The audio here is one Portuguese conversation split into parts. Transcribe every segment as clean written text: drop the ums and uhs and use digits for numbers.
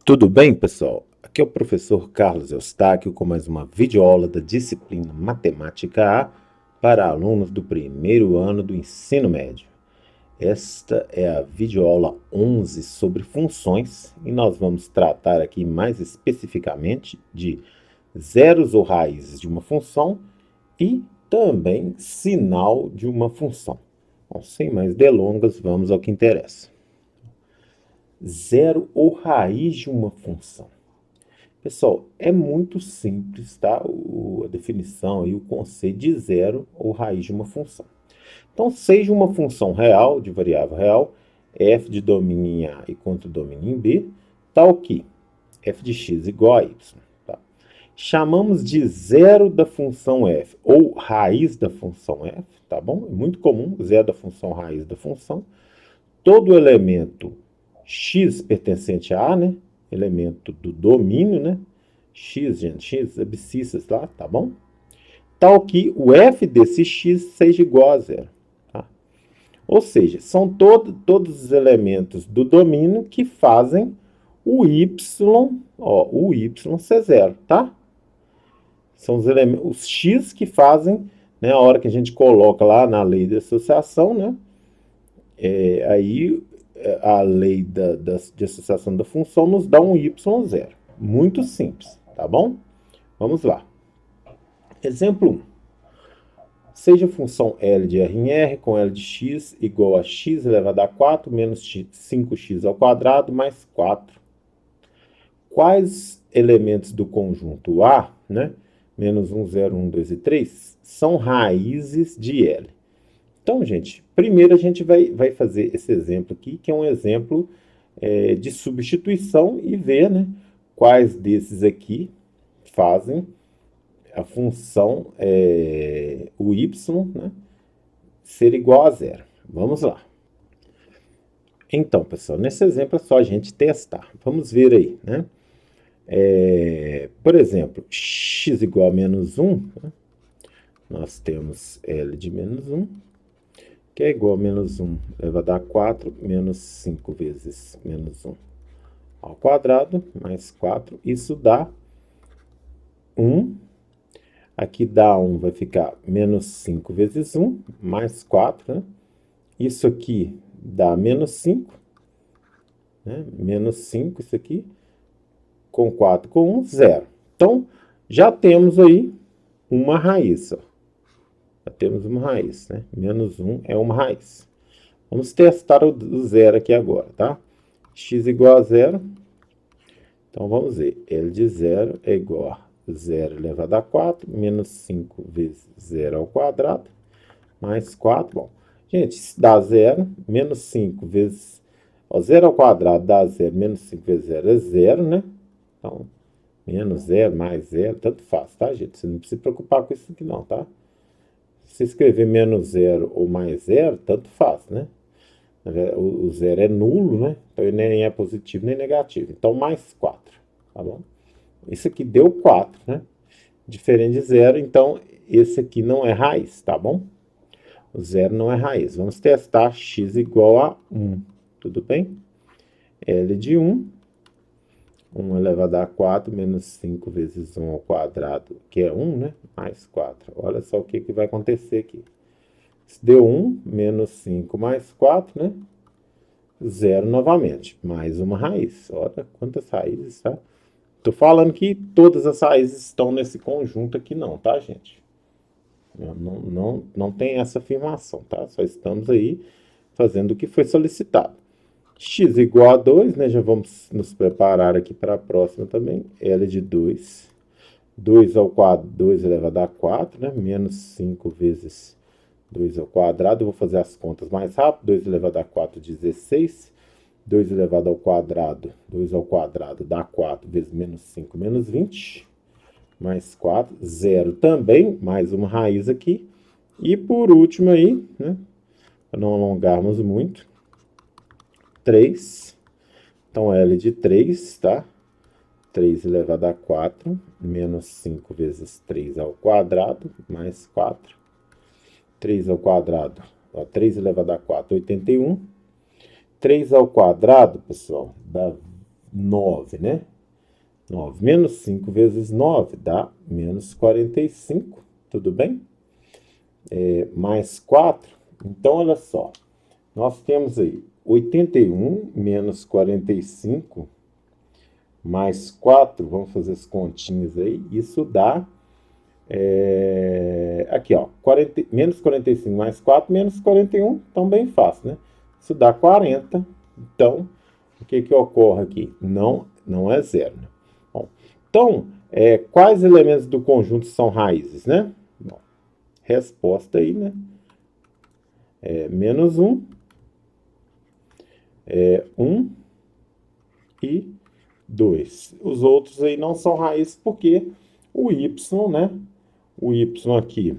Tudo bem, pessoal? Aqui é o professor Carlos Eustáquio com mais uma videoaula da disciplina Matemática A para alunos do primeiro ano do ensino médio. Esta é a videoaula 11 sobre funções e nós vamos tratar aqui mais especificamente de zeros ou raízes de uma função e também sinal de uma função. Bom, sem mais delongas, vamos ao que interessa. Zero ou raiz de uma função. Pessoal, é muito simples, tá? A definição e o conceito de zero ou raiz de uma função. Então, seja uma função real, de variável real, f de domínio em A e contra domínio em B, tal que f de x igual a y. Tá? Chamamos de zero da função f, ou raiz da função f, tá bom? É muito comum, zero da função, raiz da função. Todo elemento x pertencente a A, né? Elemento do domínio, né? X, gente, x, abscissas lá, tá bom? Tal que o f desse x seja igual a zero. Tá? Ou seja, são todos os elementos do domínio que fazem o y, o y ser zero, tá? São os elementos, os x que fazem, né, a hora que a gente coloca lá na lei de associação, né? Aí a lei de associação da função nos dá um y0. Muito simples, tá bom? Vamos lá. Exemplo 1. Seja a função L de R em R com L de x igual a x elevado a 4 menos 5x ao quadrado mais 4. Quais elementos do conjunto A, né, menos 1, 0, 1, 2 e 3, são raízes de L? Então, gente, primeiro a gente vai fazer esse exemplo aqui, que é um exemplo de substituição e ver, né, quais desses aqui fazem a função, o y, né, ser igual a zero. Vamos lá. Então, pessoal, nesse exemplo é só a gente testar. Vamos ver aí, né? Por exemplo, x igual a menos 1, né? Nós temos L de menos 1, que é igual a menos 1 elevado a 4, menos 5 vezes menos 1 ao quadrado, mais 4. Isso dá 1. Aqui dá 1, vai ficar menos 5 vezes 1, mais 4. Né? Isso aqui dá menos 5. Né? Menos 5, isso aqui. Com 4, com 1, 0. Então, já temos aí uma raiz, ó. Já temos uma raiz, né? Menos 1 é uma raiz. Vamos testar o zero aqui agora, tá? X igual a 0. Então, vamos ver. L de 0 é igual a 0 elevado a 4, menos 5 vezes 0 ao quadrado, mais 4. Bom, gente, isso dá 0, menos 5 vezes... 0 ao quadrado dá 0, menos 5 vezes 0 é 0, né? Então, menos 0, mais 0, tanto faz, tá, gente? Você não precisa se preocupar com isso aqui não, tá? Se escrever menos 0 ou mais 0, tanto faz, né? O 0 é nulo, né? Então, ele nem é positivo nem negativo. Então, mais 4, tá bom? Isso aqui deu 4, né? Diferente de 0, então, esse aqui não é raiz, tá bom? O 0 não é raiz. Vamos testar x igual a 1, tudo bem? L de 1 elevado a 4 menos 5 vezes 1 ao quadrado, que é 1, né? Mais 4. Olha só o que vai acontecer aqui. Se deu 1, menos 5 mais 4, né? 0 novamente. Mais uma raiz. Olha quantas raízes, tá? Tô falando que todas as raízes estão nesse conjunto aqui não, tá, gente? Não tem essa afirmação, tá? Só estamos aí fazendo o que foi solicitado. X igual a 2, né? Já vamos nos preparar aqui para a próxima também. L de 2. 2 ao quadrado, 2 elevado a 4, né? Menos 5 vezes 2 ao quadrado. Eu vou fazer as contas mais rápido. 2 elevado a 4, 16. 2 elevado ao quadrado, 2 ao quadrado dá 4 vezes menos 5, menos 20. Mais 4, 0 também, mais uma raiz aqui. E por último aí, né? Para não alongarmos muito, 3. Então, L de 3, tá? 3 elevado a 4, menos 5 vezes 3 ao quadrado, mais 4. 3 ao quadrado, ó, 3 elevado a 4, 81. 3 ao quadrado, pessoal, dá 9, né? 9 menos 5 vezes 9 dá menos 45, tudo bem? Mais 4. Então, olha só, nós temos aí 81 menos 45 mais 4, vamos fazer as continhas aí, isso dá, aqui ó, menos 45 mais 4, menos 41, então bem fácil, né? Isso dá 40, então, o que que ocorre aqui? Não é zero, né? Bom, então, quais elementos do conjunto são raízes, né? Bom, resposta aí, né? Menos 1, 1 e 2. Os outros aí não são raízes porque o y, né? O y aqui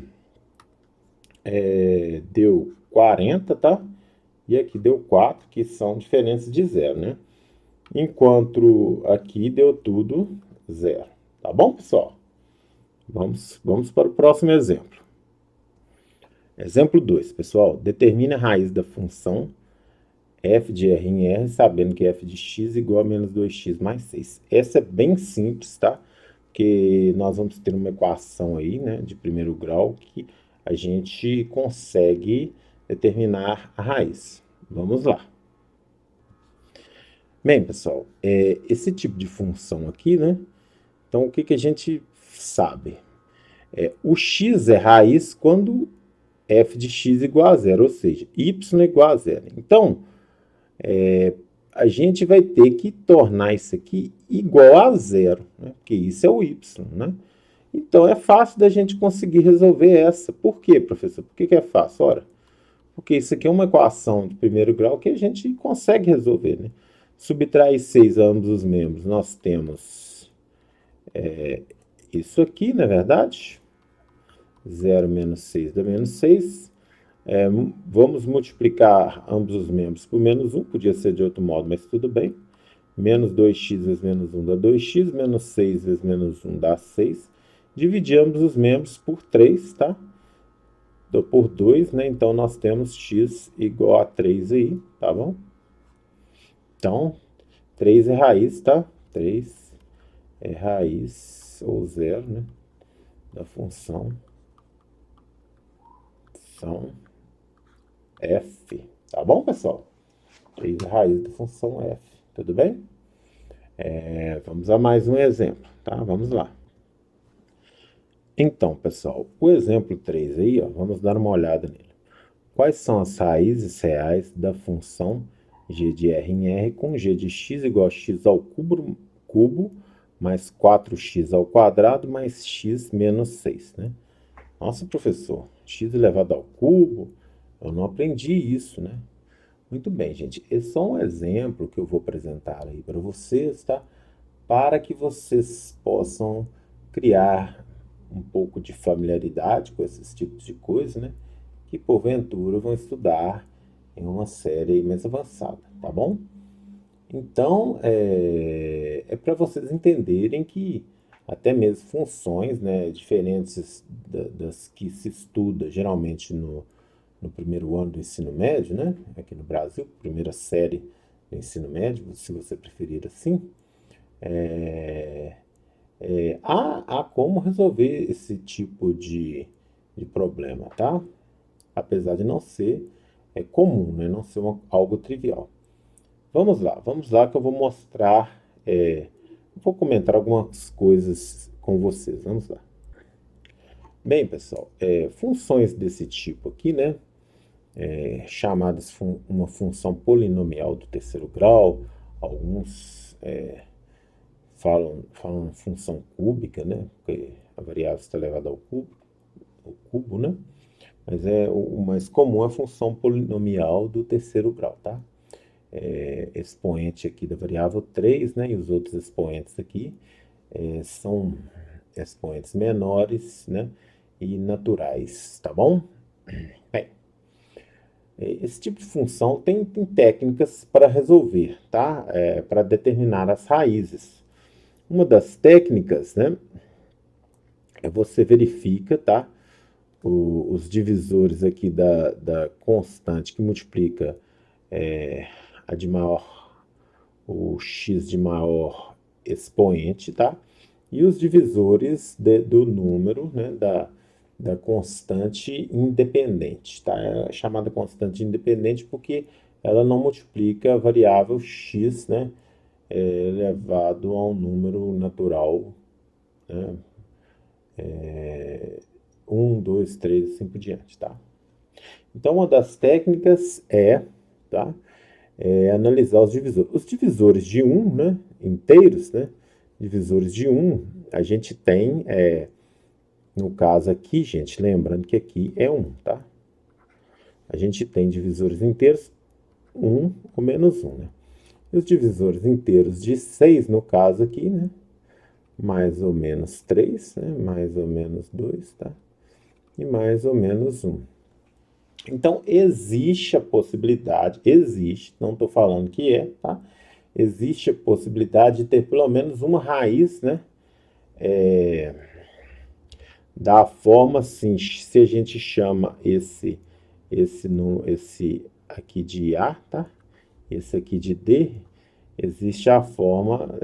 deu 40, tá? E aqui deu 4, que são diferenças de zero, né? Enquanto aqui deu tudo zero. Tá bom, pessoal? Vamos para o próximo exemplo. Exemplo 2, pessoal. Determine a raiz da função f de r em r, sabendo que f de x é igual a menos 2x mais 6. Essa é bem simples, tá? Porque nós vamos ter uma equação aí, né, de primeiro grau, que a gente consegue determinar a raiz. Vamos lá. Bem, pessoal, esse tipo de função aqui, né? Então, o que que a gente sabe? O x é raiz quando f de x igual a zero, ou seja, y igual a zero. Então, a gente vai ter que tornar isso aqui igual a zero, né? Porque isso é o y, né? Então, é fácil da gente conseguir resolver essa. Por quê, professor? Por que que é fácil? Ora, porque isso aqui é uma equação de primeiro grau que a gente consegue resolver, né? Subtrair 6 a ambos os membros, nós temos isso aqui, na verdade. 0 menos 6 dá menos 6. Vamos multiplicar ambos os membros por menos 1, podia ser de outro modo, mas tudo bem. Menos 2x vezes menos 1 dá 2x, menos 6 vezes menos 1 dá 6. Dividir ambos os membros por 3, tá? Por 2, né? Então, nós temos x igual a 3 aí, tá bom? Então, 3 é raiz, tá? 3 é raiz, ou zero, né? Da função f, tá bom, pessoal? 3 é raiz da função f, tudo bem? Vamos a mais um exemplo, tá? Vamos lá. Então, pessoal, o exemplo 3 aí, ó, vamos dar uma olhada nele. Quais são as raízes reais da função g de r em r com g de x igual a x ao cubo mais 4x ao quadrado mais x menos 6, né? Nossa, professor, x elevado ao cubo? Eu não aprendi isso, né? Muito bem, gente. Esse é só um exemplo que eu vou apresentar aí para vocês, tá? Para que vocês possam criar um pouco de familiaridade com esses tipos de coisa, né? Que porventura vão estudar em uma série mais avançada, tá bom? Então, para vocês entenderem que até mesmo funções, né, diferentes das que se estuda geralmente no primeiro ano do ensino médio, né, aqui no Brasil, primeira série do ensino médio, se você preferir assim, há como resolver esse tipo de problema, tá? Apesar de não ser comum, né, não ser algo trivial. Vamos lá que eu vou mostrar, vou comentar algumas coisas com vocês, vamos lá. Bem, pessoal, funções desse tipo aqui, né, chamadas uma função polinomial do terceiro grau, alguns falam função cúbica, né, porque a variável está elevada ao cubo, né, mas o mais comum é a função polinomial do terceiro grau, tá? Expoente aqui da variável 3, né, e os outros expoentes aqui são expoentes menores, né, e naturais, tá bom? Bem, esse tipo de função tem técnicas para resolver, tá? Para determinar as raízes. Uma das técnicas, né, você verifica, tá? Os divisores aqui da constante que multiplica a de maior o x de maior expoente, tá? E os divisores do número, né, da constante independente, tá? É chamada constante independente porque ela não multiplica a variável x, né, elevado a um número natural, né, 1, 2, 3, assim por diante, tá? Então, uma das técnicas tá, analisar os divisores. Os divisores de 1, né, inteiros, né, divisores de 1, a gente tem, no caso aqui, gente, lembrando que aqui é 1, tá? A gente tem divisores inteiros 1 ou menos 1, né? E os divisores inteiros de 6, no caso aqui, né, mais ou menos 3, né, mais ou menos 2, tá? E mais ou menos 1. Então, existe a possibilidade, existe, não estou falando que tá? Existe a possibilidade de ter pelo menos uma raiz, né? Da forma assim, se a gente chama esse aqui de A, tá? Esse aqui de D, existe a forma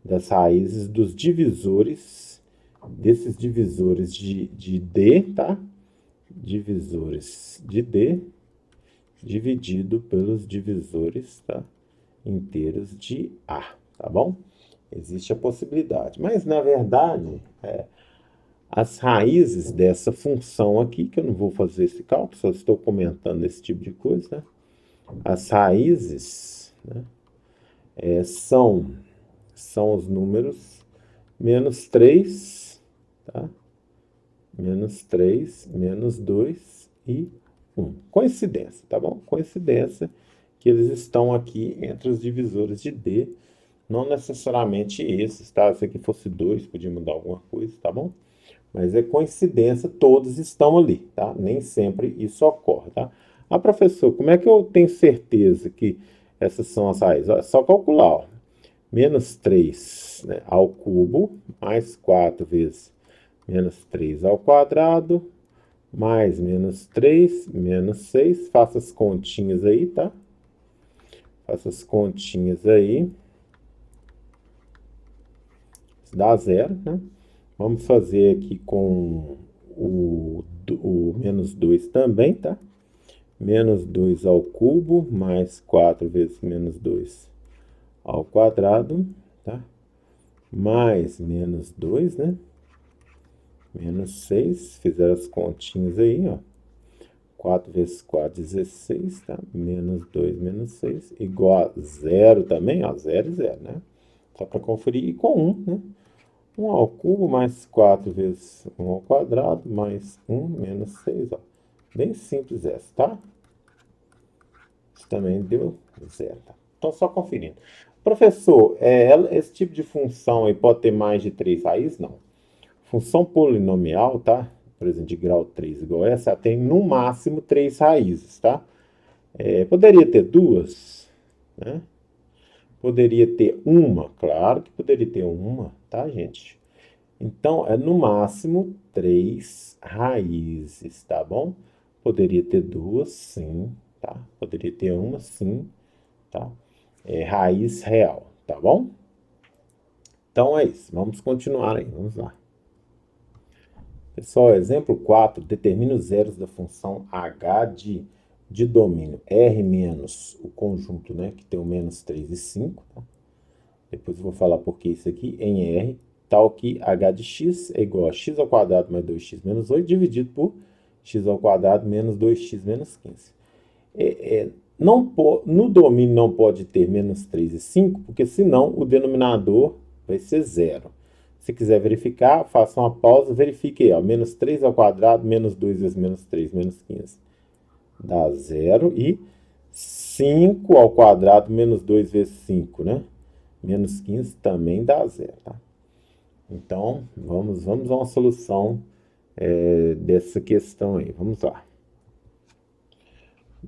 das raízes dos divisores, desses divisores de D, tá? Divisores de D dividido pelos divisores, tá, inteiros de A, tá bom? Existe a possibilidade, mas na verdade, as raízes dessa função aqui, que eu não vou fazer esse cálculo, só estou comentando esse tipo de coisa, né? As raízes, né, são os números menos 3, tá? Menos 3, menos 2 e 1. Coincidência, tá bom? Coincidência que eles estão aqui entre os divisores de D, não necessariamente esses, tá? Se aqui fosse 2, podia mudar alguma coisa, tá bom? Mas é coincidência, todos estão ali, tá? Nem sempre isso ocorre, tá? Ah, professor, como é que eu tenho certeza que essas são as raízes? É só calcular, ó. Menos 3, né, ao cubo, mais 4 vezes menos 3 ao quadrado, mais menos 3, menos 6. Faça as continhas aí, tá? Faça as continhas aí. Dá zero, né? Vamos fazer aqui com o menos 2 também, tá? Menos 2 ao cubo, mais 4 vezes menos 2 ao quadrado, tá? Mais menos 2, né? Menos 6, fizeram as continhas aí, ó. 4 vezes 4, 16, tá? Menos 2, menos 6, igual a zero também, ó. 0 e 0, né? Só para conferir. E com 1, né? 1 ao cubo mais 4 vezes 1 ao quadrado, mais 1 menos 6, ó. Bem simples essa, tá? Isso também deu 0, tá? Então, só conferindo. Professor, esse tipo de função aí pode ter mais de 3 raízes? Não. Função polinomial, tá? Por exemplo, de grau 3 igual a essa, ela tem no máximo 3 raízes, tá? Poderia ter duas, né? Poderia ter uma, claro que poderia ter uma, tá, gente? Então, é no máximo 3 raízes, tá bom? Poderia ter duas, sim, tá? Poderia ter uma, sim, tá? Raiz real, tá bom? Então é isso, vamos continuar aí, vamos lá. Pessoal, exemplo 4, determina os zeros da função h de domínio R menos o conjunto, né, que tem o menos 3 e 5, tá? Depois eu vou falar por que isso aqui, em R, tal que h de x é igual a x ao quadrado mais 2x menos 8, dividido por x ao quadrado menos 2x menos 15. No domínio não pode ter menos 3 e 5, porque senão o denominador vai ser zero. Se quiser verificar, faça uma pausa, verifique aí, ó, menos 3 ao quadrado, menos 2 vezes menos 3, menos 15. Dá zero. E 5 ao quadrado, menos 2 vezes 5, né? Menos 15 também dá zero, tá? Então, vamos a uma solução dessa questão aí. Vamos lá.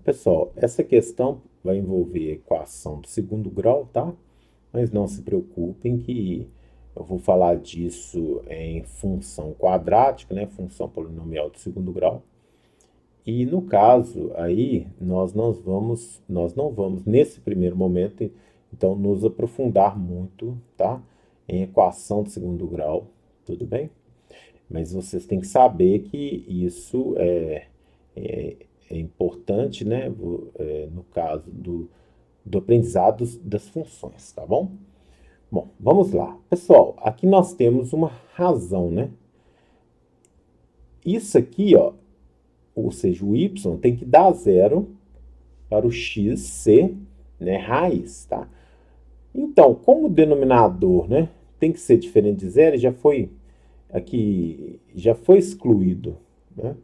Pessoal, essa questão vai envolver a equação do segundo grau, tá? Mas não se preocupem que eu vou falar disso em função quadrática, né? Função polinomial do segundo grau. E no caso aí, nós não vamos nesse primeiro momento então nos aprofundar muito, tá? Em equação de segundo grau, tudo bem? Mas vocês têm que saber que isso é, é importante, né? No caso do aprendizado das funções, tá bom? Bom, vamos lá. Pessoal, aqui nós temos uma razão, né? Isso aqui, ó, ou seja, o y tem que dar zero para o x ser, né, raiz, tá? Então, como o denominador, né, tem que ser diferente de zero, já foi aqui, já foi excluído, né,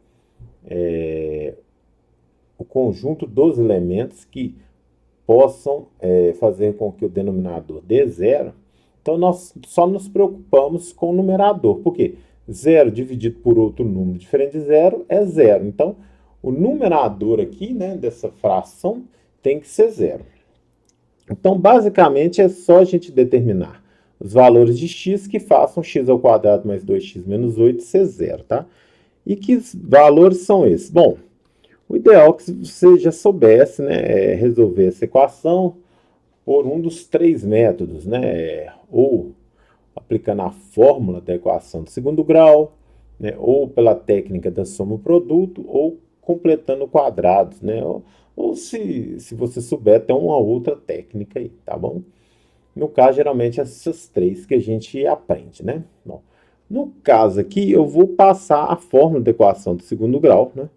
o conjunto dos elementos que possam fazer com que o denominador dê zero. Então, nós só nos preocupamos com o numerador. Por quê? Zero dividido por outro número diferente de zero é zero. Então, o numerador aqui, né, dessa fração tem que ser zero. Então, basicamente, é só a gente determinar os valores de x que façam x ao quadrado mais 2x menos 8 ser zero, tá? E que valores são esses? Bom, o ideal é que você já soubesse, né, resolver essa equação por um dos três métodos, né? Ou aplicando a fórmula da equação de segundo grau, né? Ou pela técnica da soma-produto, ou completando quadrados, né? Ou se você souber, tem uma outra técnica aí, tá bom? No caso, geralmente, essas três que a gente aprende, né? Bom, no caso aqui, eu vou passar a fórmula da equação de segundo grau, né?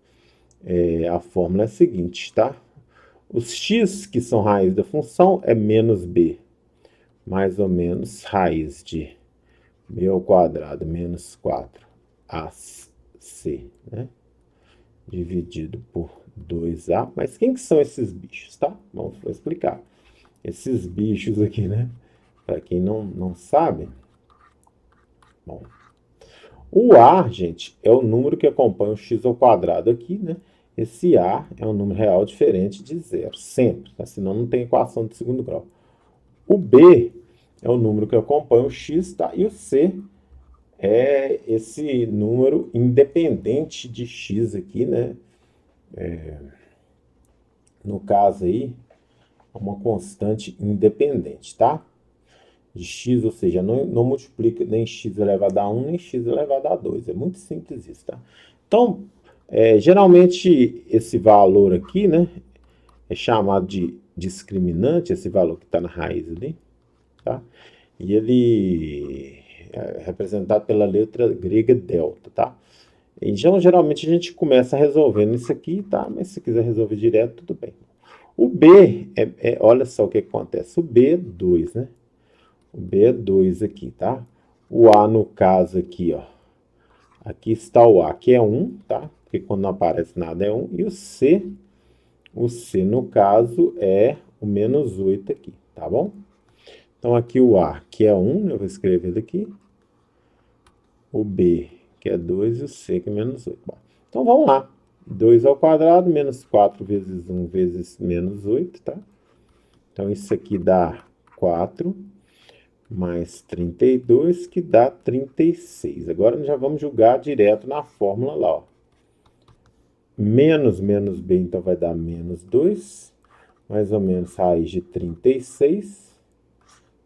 A fórmula é a seguinte, tá? Os x, que são raiz da função, é menos b, mais ou menos raiz de b ao quadrado menos 4ac, né? Dividido por 2a. Mas quem que são esses bichos, tá? Vamos explicar. Esses bichos aqui, né? Para quem não sabe, bom, o a, gente, é o número que acompanha o x ao quadrado aqui, né? Esse a é um número real diferente de zero, sempre, tá? Senão não tem equação de segundo grau. O b é o número que acompanha o x, tá? E o c é esse número independente de x aqui, né? No caso aí, é uma constante independente, tá? De x, ou seja, não multiplica nem x elevado a 1, nem x elevado a 2. É muito simples isso, tá? Então, geralmente, esse valor aqui, né, é chamado de discriminante, esse valor que está na raiz ali, tá? E ele é representado pela letra grega delta, tá? Então, geralmente, a gente começa resolvendo isso aqui, tá? Mas se quiser resolver direto, tudo bem. O B, olha só o que acontece. O B é 2, né? O B é 2 aqui, tá? O A, no caso aqui, ó. Aqui está o A, que é 1, tá? Porque quando não aparece nada é 1. E o C, no caso, é o menos 8 aqui, tá bom? Então, aqui o A, que é 1, eu vou escrever ele aqui. O B, que é 2, e o C, que é menos 8. Bom, então, vamos lá. 2 ao quadrado, menos 4 vezes 1 vezes menos 8, tá? Então, isso aqui dá 4 mais 32, que dá 36. Agora, já vamos jogar direto na fórmula lá, ó. Menos b, então, vai dar menos 2, mais ou menos raiz de 36,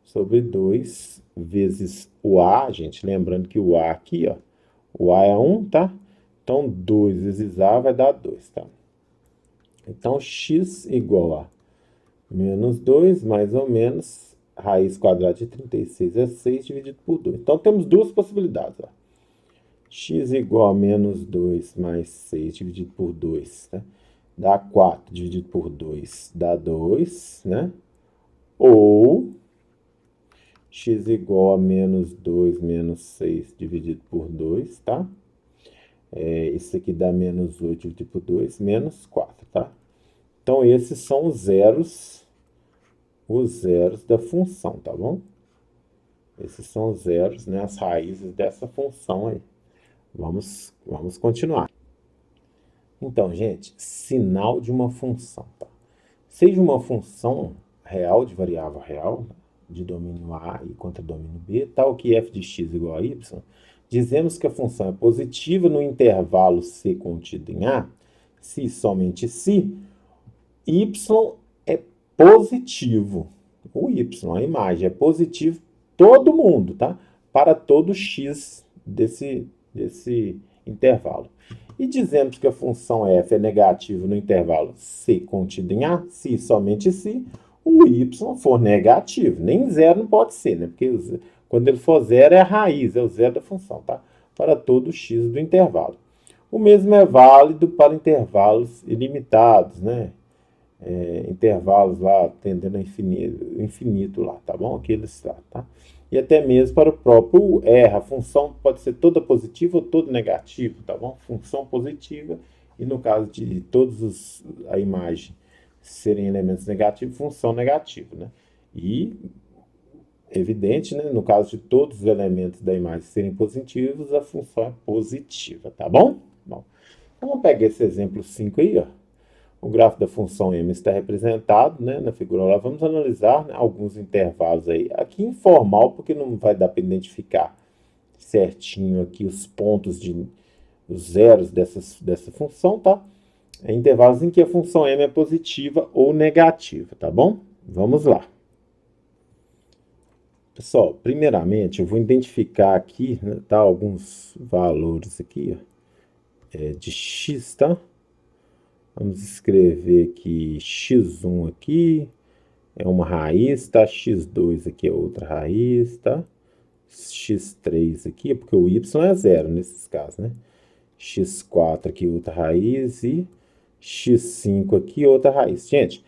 sobre 2, vezes o A, gente, lembrando que o A aqui, ó, o A é 1, tá? Então, 2 vezes A vai dar 2, tá? Então, x igual a menos 2, mais ou menos, raiz quadrada de 36 é 6 dividido por 2. Então, temos duas possibilidades, ó. X igual a menos 2 mais 6 dividido por 2, né? Dá 4 dividido por 2, dá 2, né? Ou x igual a menos 2 menos 6 dividido por 2, tá? Isso aqui dá menos 8 dividido por 2, menos 4, tá? Então, esses são os zeros da função, tá bom? Esses são os zeros, né? As raízes dessa função aí. Vamos continuar. Então, gente, sinal de uma função, tá? Seja uma função real de variável real, de domínio A e contra domínio B, tal que f de x igual a y, dizemos que a função é positiva no intervalo c contido em A, se somente se y é positivo, o y, a imagem, é positivo todo mundo, tá? Para todo x desse intervalo. E dizemos que a função f é negativa no intervalo c contido em a, se somente se o y for negativo. Nem zero não pode ser, né? Porque quando ele for zero é a raiz, é o zero da função, tá? Para todo x do intervalo. O mesmo é válido para intervalos ilimitados, né? Intervalos lá tendendo a infinito lá, tá bom? Aqueles lá, tá? E até mesmo para o próprio R, a função pode ser toda positiva ou toda negativa, tá bom? Função positiva e no caso de a imagem serem elementos negativos, função negativa, né? E evidente, né? No caso de todos os elementos da imagem serem positivos, a função é positiva, tá bom? Bom, vamos pegar esse exemplo 5 aí, ó. O gráfico da função m está representado, né, na figura lá. Vamos analisar, né, alguns intervalos aí. Aqui informal, porque não vai dar para identificar certinho aqui os pontos os zeros dessa função, tá? Intervalos em que a função m é positiva ou negativa, tá bom? Vamos lá. Pessoal, primeiramente eu vou identificar aqui, né, tá, alguns valores aqui, ó, de x, tá? Vamos escrever aqui x1 aqui, é uma raiz, tá? x2 aqui é outra raiz, tá? x3 aqui, porque o y é zero nesses casos, né? x4 aqui outra raiz e x5 aqui outra raiz. Gente,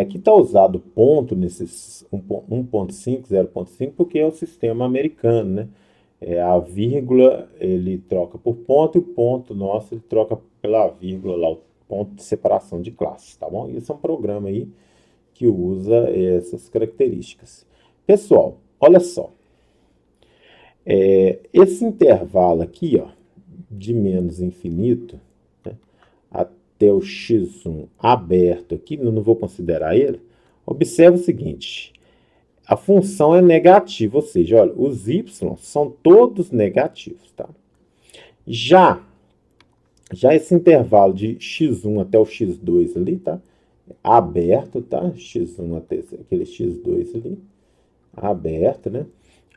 aqui está usado ponto nesses 1.5, 0.5, porque é o sistema americano, né? A vírgula ele troca por ponto e o ponto nosso ele troca pela vírgula lá, o ponto de separação de classes, tá bom? Isso é um programa aí que usa essas características. Pessoal, olha só. Esse intervalo aqui, ó, de menos infinito, né, até o x1 aberto aqui, não vou considerar ele, observe o seguinte, a função é negativa, ou seja, olha, os y são todos negativos, tá? Já esse intervalo de x1 até o x2 ali, tá? Aberto, tá? x1 até aquele x2 ali, aberto, né?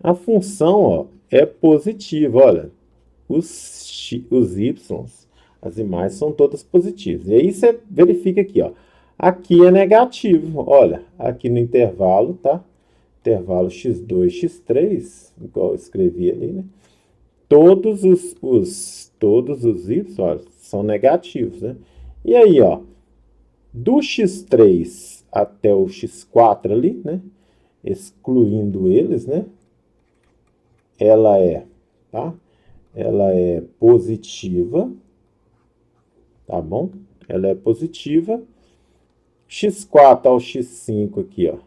A função, ó, é positiva, olha, os y, as imagens são todas positivas. E aí você verifica aqui, ó, aqui é negativo, olha, aqui no intervalo, tá? Intervalo x2, x3, igual eu escrevi ali, né? Todos os y, ó, são negativos, né? E aí, ó, do x3 até o x4 ali, né? Excluindo eles, né? Ela tá? Ela é positiva, tá bom? Ela é positiva. x4 ao x5 aqui, ó.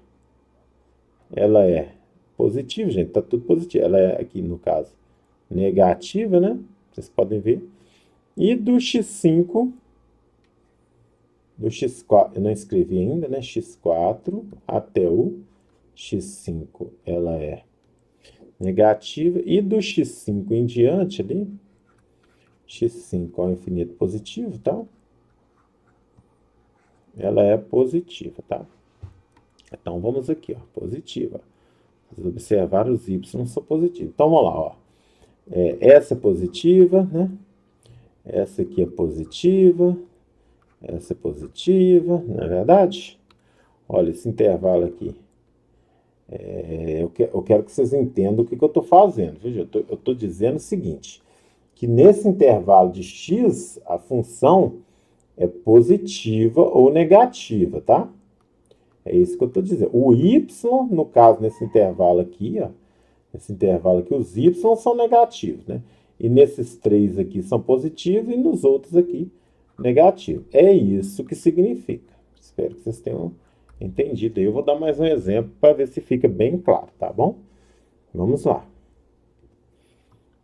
Ela é positiva, gente, tá tudo positivo. Ela é aqui, no caso, negativa, né? Vocês podem ver. E do x5, do x4, eu não escrevi ainda, né? x4 até o x5, ela é negativa. E do x5 em diante ali, x5 ao infinito positivo, tá? Ela é positiva, tá? Então, vamos aqui, ó, positiva. Vocês observaram, os y são positivos. Então, vamos lá, ó. Essa é positiva, né? Essa aqui é positiva. Essa é positiva, não é verdade? Olha, esse intervalo aqui. Eu quero que vocês entendam o que eu estou fazendo. Veja, eu estou dizendo o seguinte, que nesse intervalo de x, a função é positiva ou negativa, tá? É isso que eu estou dizendo. O y, no caso, nesse intervalo aqui, ó, os y são negativos, né? E nesses três aqui são positivos e nos outros aqui negativos. É isso que significa. Espero que vocês tenham entendido. Eu vou dar mais um exemplo para ver se fica bem claro, tá bom? Vamos lá.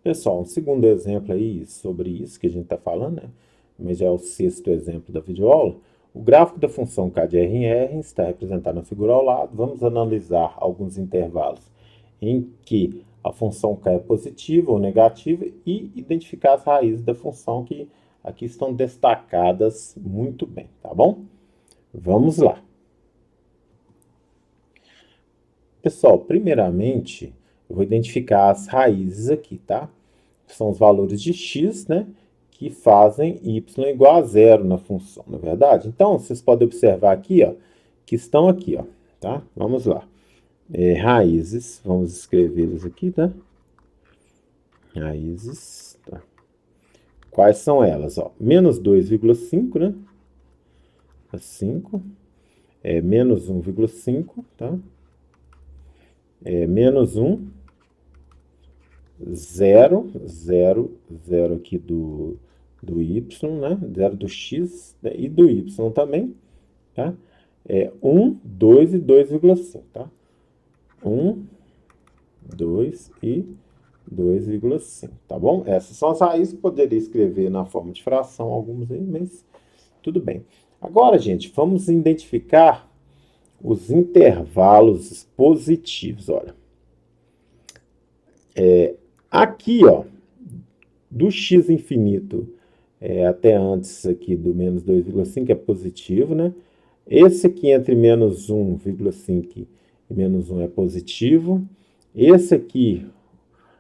Pessoal, um segundo exemplo aí sobre isso que a gente está falando, né? Mas já é o sexto exemplo da videoaula. O gráfico da função k de r em r está representado na figura ao lado. Vamos analisar alguns intervalos em que a função k é positiva ou negativa e identificar as raízes da função que aqui estão destacadas muito bem, tá bom? Vamos lá. Pessoal, primeiramente, eu vou identificar as raízes aqui, tá? São os valores de x, né? Que fazem y igual a zero na função, não é verdade? Então, vocês podem observar aqui, ó, que estão aqui, ó, tá? Vamos lá. Raízes, vamos escrevê-las aqui, tá? Raízes, tá? Quais são elas, ó? Menos 2,5, né? 5. Menos 1,5, tá? Menos 1, 0, 0, 0 aqui do y, né? 0 do x, né? E do y também, tá? 1, 2 e 2,5, tá? 1, 2 e 2,5, tá bom? Essas são as raízes, poderia escrever na forma de fração algumas aí, mas tudo bem. Agora, gente, vamos identificar os intervalos positivos, olha. Aqui, ó, do x infinito até antes aqui do menos 2,5 é positivo, né? Esse aqui entre menos 1,5 e menos 1 é positivo. Esse aqui,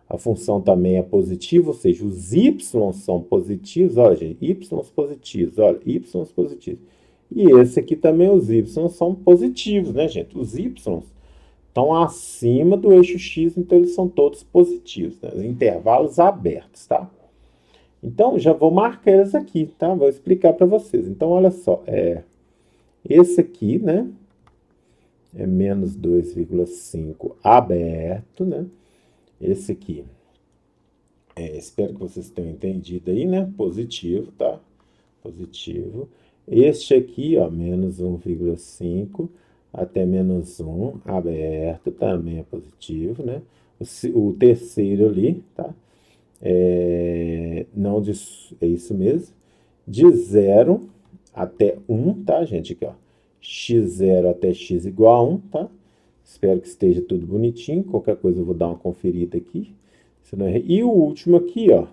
a função também é positiva, ou seja, os y são positivos, olha, gente, y positivos, olha, y positivos. E esse aqui também, os y são positivos, né, gente? Os y estão acima do eixo x, então eles são todos positivos, né? Intervalos abertos, tá? Então, já vou marcar eles aqui, tá? Vou explicar para vocês. Então, olha só, esse aqui, né, é menos 2,5 aberto, né? Esse aqui, espero que vocês tenham entendido aí, né? Positivo, tá? Positivo. Este aqui, ó, menos 1,5 até menos 1, aberto, também é positivo, né? O terceiro ali, tá? Não de, é isso mesmo. De 0 até 1, tá, gente? Aqui, ó. x0 até x igual a 1, tá? Espero que esteja tudo bonitinho. Qualquer coisa eu vou dar uma conferida aqui. Se não errei. E o último aqui, ó.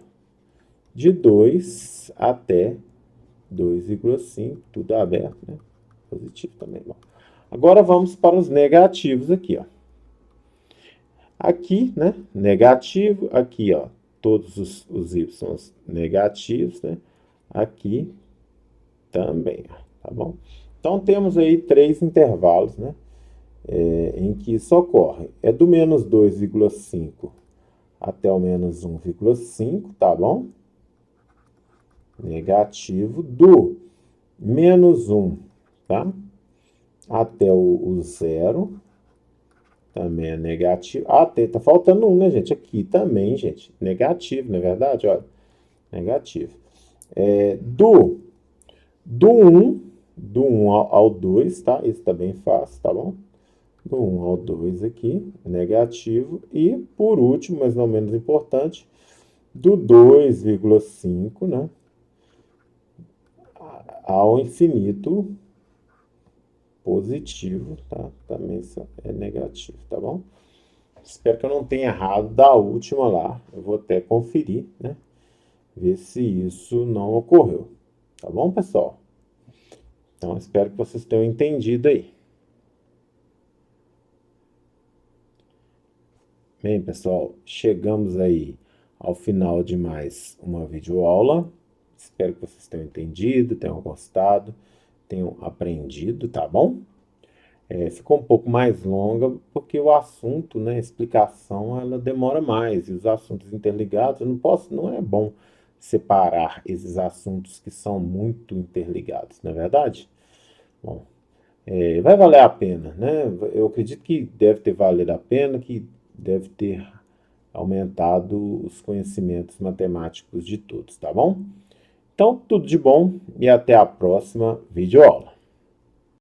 De 2 até 2,5, tudo aberto, né? Positivo também, bom. Agora vamos para os negativos aqui, ó. Aqui, né? Negativo, aqui, ó. Todos os y negativos, né? Aqui também, tá bom? Então, temos aí 3 intervalos, né? Em que isso ocorre. É do menos 2,5 até o menos 1,5, tá bom? Negativo. Do menos 1, tá? Até o 0, também é negativo. Tá faltando 1, né, gente? Aqui também, gente, negativo, não é verdade? Olha, negativo. Do 1 ao 2, tá? Isso tá bem fácil, tá bom? Do 1 ao 2 aqui, negativo. E, por último, mas não menos importante, do 2,5, né? Ao infinito, positivo, tá? Também é negativo, tá bom? Espero que eu não tenha errado da última lá. Eu vou até conferir, né? Ver se isso não ocorreu. Tá bom, pessoal? Então, espero que vocês tenham entendido aí. Bem, pessoal, chegamos aí ao final de mais uma videoaula. Espero que vocês tenham entendido, tenham gostado, tenham aprendido, tá bom? Ficou um pouco mais longa porque o assunto, né, a explicação, ela demora mais. E os assuntos interligados, não é bom separar esses assuntos que são muito interligados, não é verdade? Bom, vai valer a pena, né? Eu acredito que deve ter valido a pena, que deve ter aumentado os conhecimentos matemáticos de todos, tá bom? Então, tudo de bom e até a próxima videoaula.